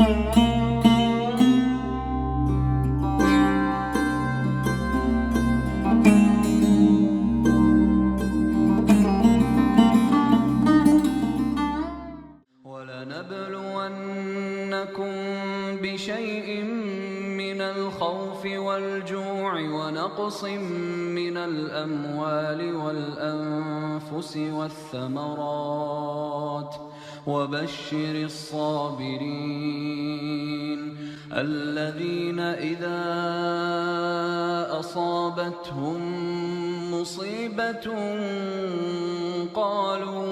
वलनब्लुवन्नकुम बिशैइन मिनल खौफि वल जू'i व नक़्सिम मिनल अम्वालि वल अन्फुसि वस्समरात वबश्शिरिस साबिरीन अल्लज़ीना इज़ा असाबतहुम मुसीबतुन क़ालू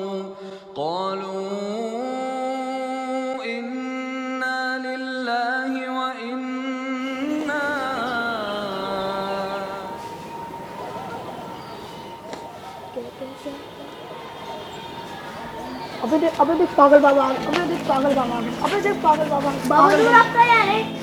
इन्ना लिल्लाहि व इन्ना। अबे देख पागल बाबा, अबे देख पागल बाबा, अबे देख पागल बाबा। बाबा दूर आपका यार है।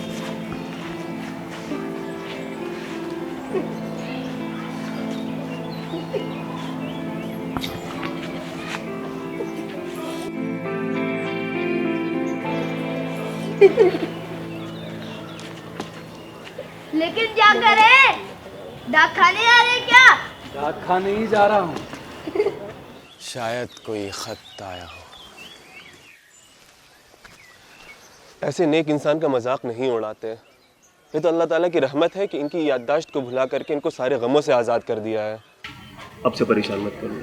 लेकिन क्या करे, डाक खाने आ रहे क्या? डाक खाने ही जा रहा हूँ। शायद कोई खत आया हो। ऐसे नेक इंसान का मजाक नहीं उड़ाते। ये तो अल्लाह ताला की रहमत है कि इनकी याददाश्त को भुला करके इनको सारे गमों से आज़ाद कर दिया है। अब से परेशान मत करो।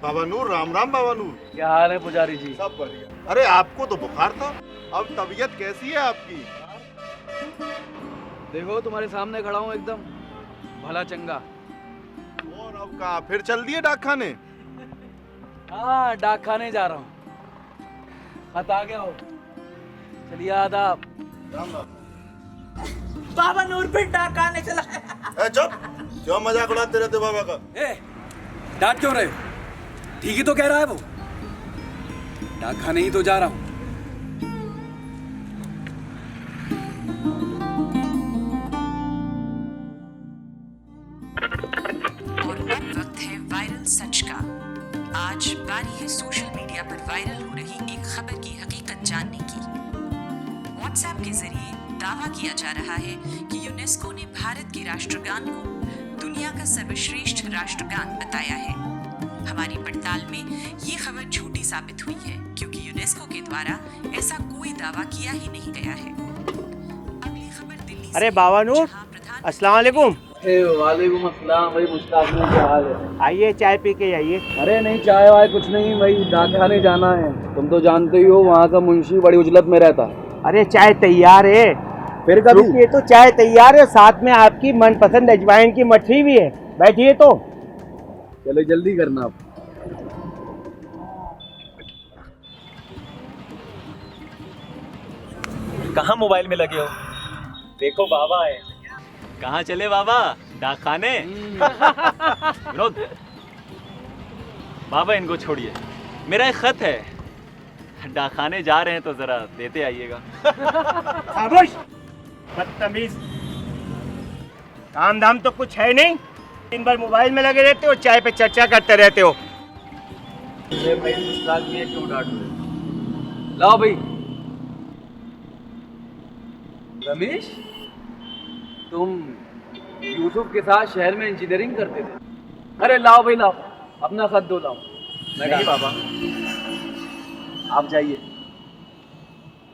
बाबा नूर, राम राम बाबा नूर। क्या हाल है पुजारी जी? सब बढ़िया। अरे आपको तो बुखार था, अब तबीयत कैसी है आपकी? देखो तुम्हारे सामने खड़ा हूँ एकदम भला चंगा। और अब कहाँ फिर चल दिए डाक खाने? हाँ डाक खाने जा रहा हूँ। खत आ गया हो। चलिए आदाब। राम राम। बाबा नूर फिर डाक खाने चला। चुप, क्यों मजाक उड़ाते रहते बाबा का? डांट क्यों रहे हो? ठीक ही तो कह रहा है वो। डाक खाने ही तो जा रहा हूँ। और अब वक्त है वायरल सच का। आज बारी है सोशल मीडिया पर वायरल हो रही एक खबर की हकीकत जानने की। व्हाट्सएप के जरिए दावा किया जा रहा है कि यूनेस्को ने भारत के राष्ट्रगान को दुनिया का सर्वश्रेष्ठ राष्ट्रगान बताया है। हमारी पड़ताल में ये खबर झूठी साबित हुई है क्योंकि यूनेस्को के द्वारा ऐसा कोई दावा किया ही नहीं गया है। अगली खबर दिल्ली। अरे बाबा नूर, अस्सलाम वालेकुम। वालेकुम अस्सलाम भाई। मुश्ताक में क्या हाल है? आइए चाय पी के जाइए। अरे नहीं चाय वाय कुछ नहीं भाई, डाक खाने जाना है। तुम तो जानते ही हो वहाँ का मुंशी बड़ी उजलत में रहता। अरे चाय तैयार है। फिर कभी ये तो चाय तैयार है, साथ में आपकी मनपसंद अजवाइन की मछली भी है। बैठिए तो। चलो जल्दी करना आप। कहाँ मोबाइल में लगे हो? देखो बाबा है। कहाँ चले बाबा? डाक खाने। विनोद, बाबा इनको छोड़िए, मेरा एक खत है। डाक खाने जा रहे हैं तो जरा देते आइएगा। खामोश, बदतमीज। काम धाम तो कुछ है नहीं, दिन भर मोबाइल में लगे रहते हो, चाय पे चर्चा करते रहते हो। भाई मुश्ताक भी है, क्यों डांट रहे? लाओ भाई। रमेश, तुम यूसुफ के साथ शहर में इंजीनियरिंग करते थे? अरे लाओ भाई लाओ, अपना खत दो लाओ। नहीं बाबा, आप जाइए,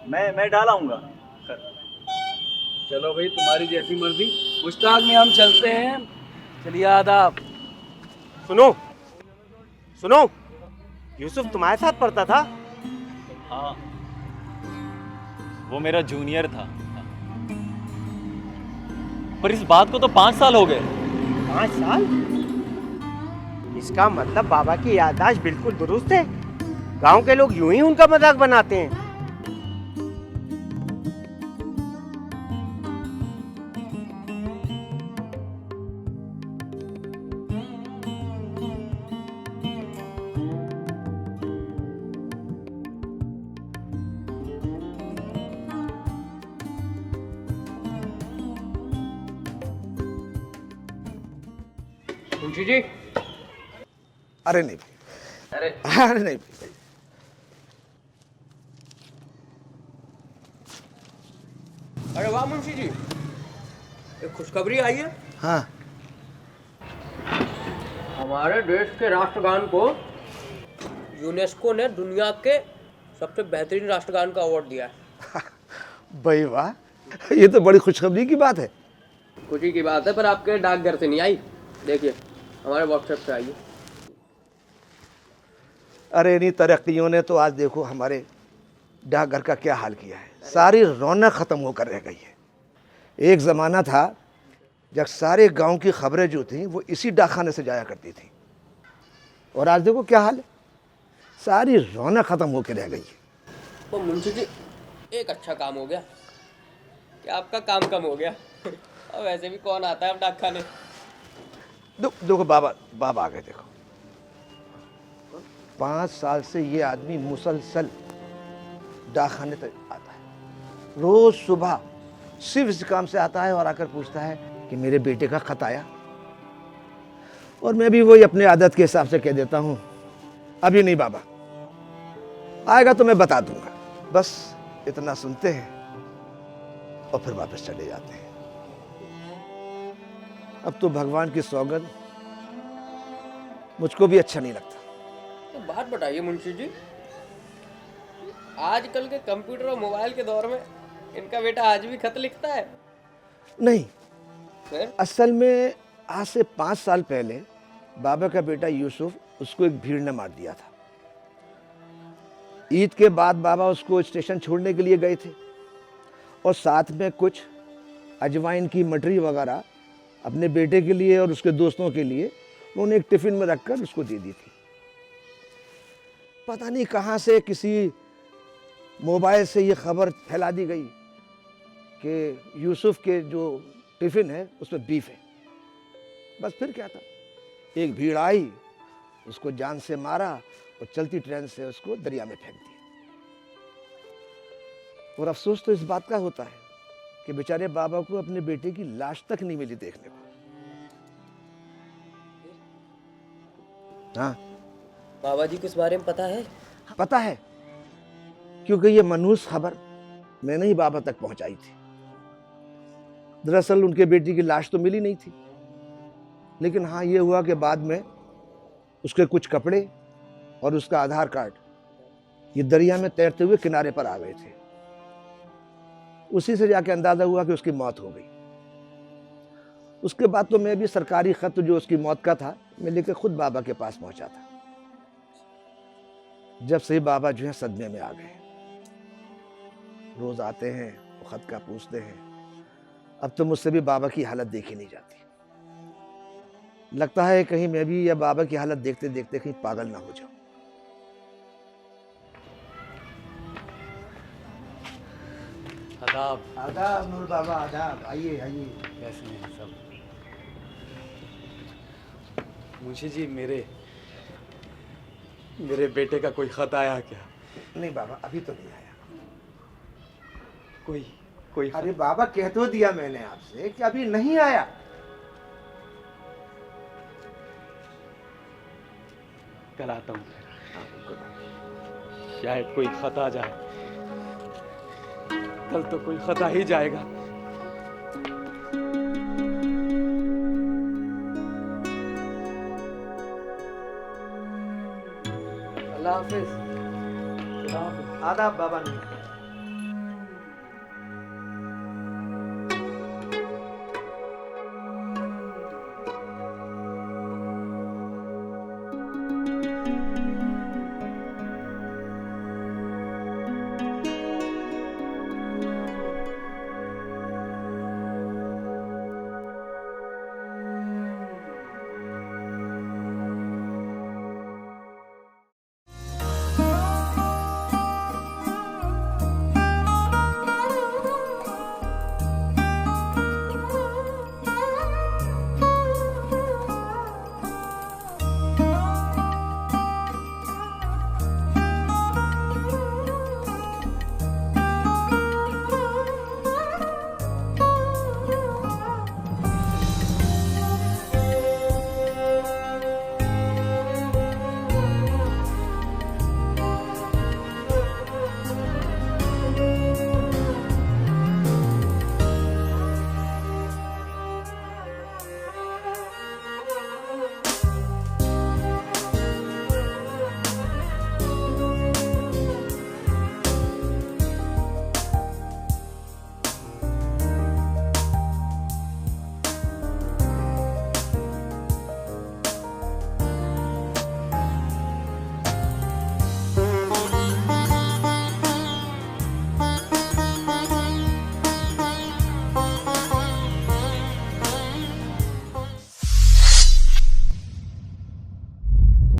मैं डाल आऊंगा। चलो भाई तुम्हारी जैसी मर्जी। मुश्ताक में हम चलते हैं। चलिए आदाब। सुनो सुनो, यूसुफ तुम्हारे साथ पढ़ता था? हाँ, वो मेरा जूनियर था, पर इस बात को तो 5 साल हो गए। 5 साल? इसका मतलब बाबा की याददाश्त बिल्कुल दुरुस्त है। गांव के लोग यूं ही उनका मजाक बनाते हैं। मुंशी जी। अरे नहीं अरे अरे नहीं, अरे वाह मुंशी जी, एक खुशखबरी आई है। हाँ हमारे देश के राष्ट्रगान को यूनेस्को ने दुनिया के सबसे बेहतरीन राष्ट्रगान का अवार्ड दिया है। भाई वाह, ये तो बड़ी खुशखबरी की बात है। खुशी की बात है, पर आपके डाकघर से नहीं आई। देखिए हमारे व्हाट्सएप पे आई है। अरे इन्हीं तरक्कियों ने तो आज देखो हमारे डाकघर का क्या हाल किया है। सारी रौनक ख़त्म होकर रह गई है। एक ज़माना था जब सारे गांव की खबरें जो थी वो इसी डाकखाने से जाया करती थी, और आज देखो क्या हाल है, सारी रौनक ख़त्म होकर रह गई है। तो मुंशी जी, एक अच्छा काम हो गया कि आपका काम कम हो गया। और वैसे भी कौन आता है अब डाकखाने। देखो बाबा आ गए। देखो 5 साल से ये आदमी मुसलसल डाकखाने तक आता है। रोज सुबह सिर्फ इस काम से आता है और आकर पूछता है कि मेरे बेटे का खत आया। और मैं भी वही अपने आदत के हिसाब से कह देता हूँ, अभी नहीं बाबा, आएगा तो मैं बता दूंगा। बस इतना सुनते हैं और फिर वापस चले जाते हैं। अब तो भगवान की सौगंध, मुझको भी अच्छा नहीं लगता। तो बात बताइए मुंशी जी, आजकल के कंप्यूटर और मोबाइल के दौर में इनका बेटा आज भी खत लिखता है? नहीं, फिर? असल में आज से 5 साल पहले बाबा का बेटा यूसुफ, उसको एक भीड़ ने मार दिया था। ईद के बाद बाबा उसको स्टेशन छोड़ने के लिए गए थे और साथ में कुछ अजवाइन की मटरी वगैरह अपने बेटे के लिए और उसके दोस्तों के लिए उन्होंने एक टिफिन में रखकर उसको दे दी थी। पता नहीं कहाँ से किसी मोबाइल से ये खबर फैला दी गई कि यूसुफ के जो टिफिन है उसमें बीफ है। बस फिर क्या था, एक भीड़ आई, उसको जान से मारा और चलती ट्रेन से उसको दरिया में फेंक दिया। और अफसोस तो इस बात का होता है कि बेचारे बाबा को अपने बेटे की लाश तक नहीं मिली देखने को। हाँ, बाबा जी को इस बारे में पता है? पता है, क्योंकि ये मनहूस खबर मैंने ही बाबा तक पहुंचाई थी। दरअसल उनके बेटी की लाश तो मिली नहीं थी, लेकिन हाँ ये हुआ कि बाद में उसके कुछ कपड़े और उसका आधार कार्ड ये दरिया में तैरते हुए किनारे पर आ गए थे। उसी से जाके अंदाजा हुआ कि उसकी मौत हो गई। उसके बाद तो मैं भी सरकारी खत जो उसकी मौत का था मैं लेकर खुद बाबा के पास पहुंचा था। जब से बाबा जो है सदमे में आ गए, रोज आते हैं, वो खत का पूछते हैं। अब तो मुझसे भी बाबा की हालत देखी नहीं जाती। लगता है कहीं मैं भी या बाबा की हालत देखते देखते कहीं पागल ना हो जाऊं। आदाब। आदाब नूर बाबा, आदाब। आइए आइए। कैसे हैं सब? मुंशी जी, मेरे बेटे का कोई खत आया क्या? नहीं बाबा, अभी तो नहीं आया। कोई अरे बाबा, कह तो दिया मैंने आपसे कि अभी नहीं आया। कल आता हूँ, शायद कोई खत आ जाए। कल तो कोई खत आ ही जाएगा। अल्लाह हाफिज। आदाब बाबा। नहीं